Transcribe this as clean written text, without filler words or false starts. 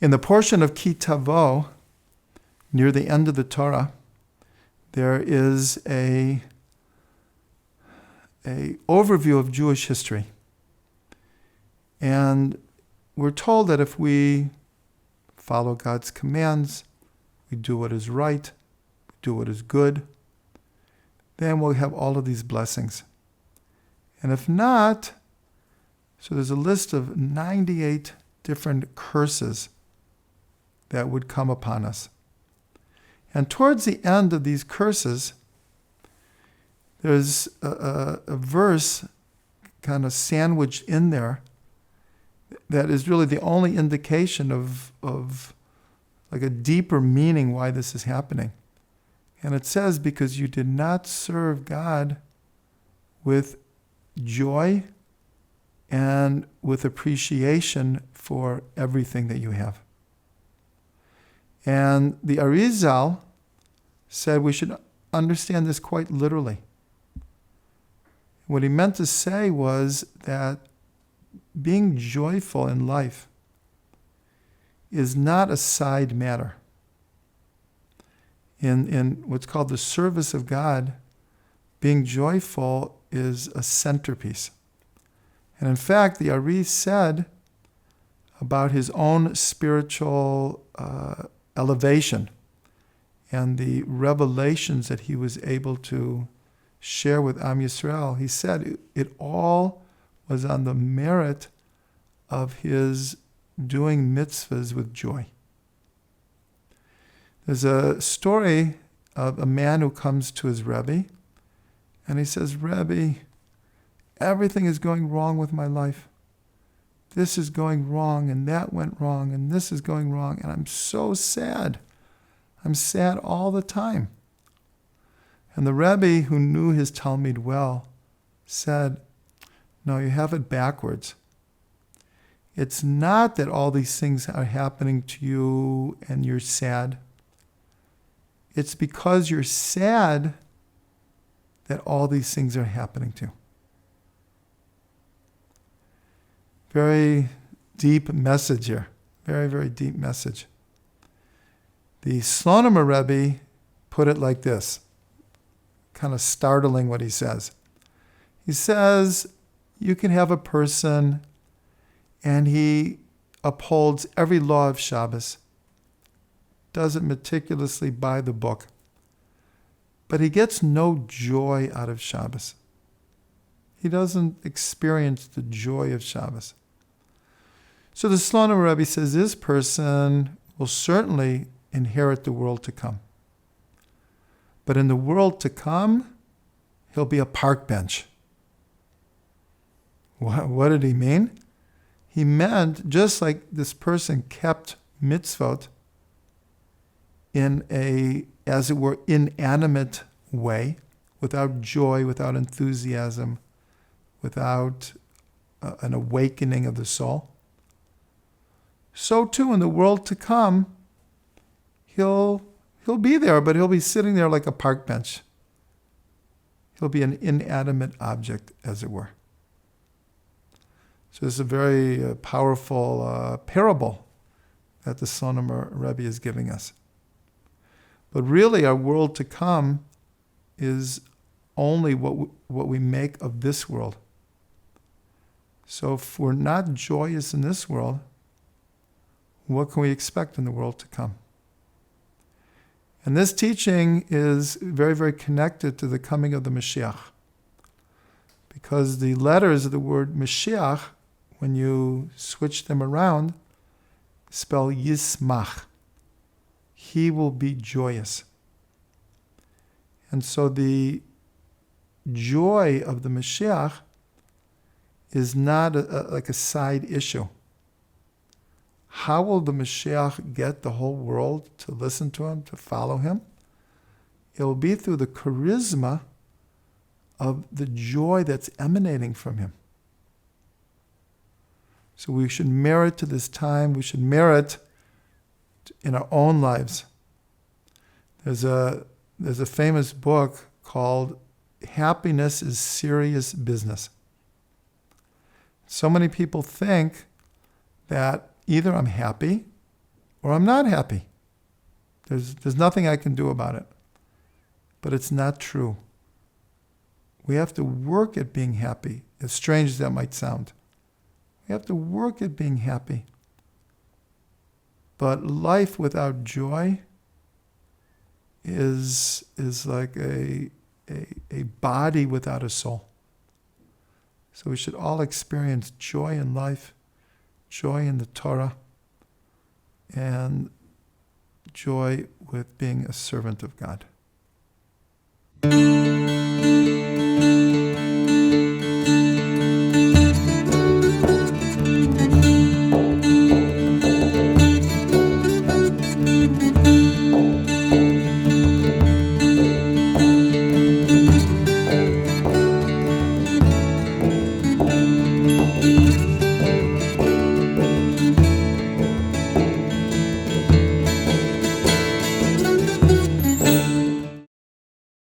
In the portion of Ki Tavo, near the end of the Torah, there is a overview of Jewish history. And we're told that if we follow God's commands, we do what is right, we do what is good, then we'll have all of these blessings. And if not, so there's a list of 98 different curses that would come upon us. And towards the end of these curses, there's a verse kind of sandwiched in there that is really the only indication of like a deeper meaning why this is happening. And it says, because you did not serve God with joy and with appreciation for everything that you have. And the Arizal said we should understand this quite literally. What he meant to say was that being joyful in life is not a side matter. In what's called the service of God, being joyful is a centerpiece. And in fact, the Ari said about his own spiritual elevation and the revelations that he was able to share with Am Yisrael, he said it all was on the merit of his doing mitzvahs with joy. There's a story of a man who comes to his Rabbi, and he says, Rabbi, everything is going wrong with my life. This is going wrong, and that went wrong, and this is going wrong, and I'm so sad. I'm sad all the time. And the Rebbe, who knew his Talmud well, said, no, you have it backwards. It's not that all these things are happening to you and you're sad. It's because you're sad that all these things are happening to you. Very deep message here. Very, very deep message. The Slonomer Rebbe put it like this, kind of startling what he says. He says, you can have a person and he upholds every law of Shabbos, does it meticulously by the book, but he gets no joy out of Shabbos. He doesn't experience the joy of Shabbos. So the Slonim Rebbe says this person will certainly inherit the world to come. But in the world to come, he'll be a park bench. What did he mean? He meant just like this person kept mitzvot in a, as it were, inanimate way, without joy, without enthusiasm, without an awakening of the soul. So too in the world to come, he'll be there, but he'll be sitting there like a park bench. He'll be an inanimate object, as it were. So this is a very powerful parable that the Slonim Rebbe is giving us. But really, our world to come is only what we make of this world. So if we're not joyous in this world, what can we expect in the world to come? And this teaching is very, very connected to the coming of the Mashiach. Because the letters of the word Mashiach, when you switch them around, spell Yismach. He will be joyous. And so the joy of the Mashiach is not like a side issue. How will the Mashiach get the whole world to listen to him, to follow him? It will be through the charisma of the joy that's emanating from him. So we should merit to this time, we should merit in our own lives. There's a famous book called Happiness is Serious Business. So many people think that either I'm happy or I'm not happy. There's nothing I can do about it. But it's not true. We have to work at being happy, as strange as that might sound. We have to work at being happy. But life without joy is like a body without a soul. So we should all experience joy in life, joy in the Torah, and joy with being a servant of God.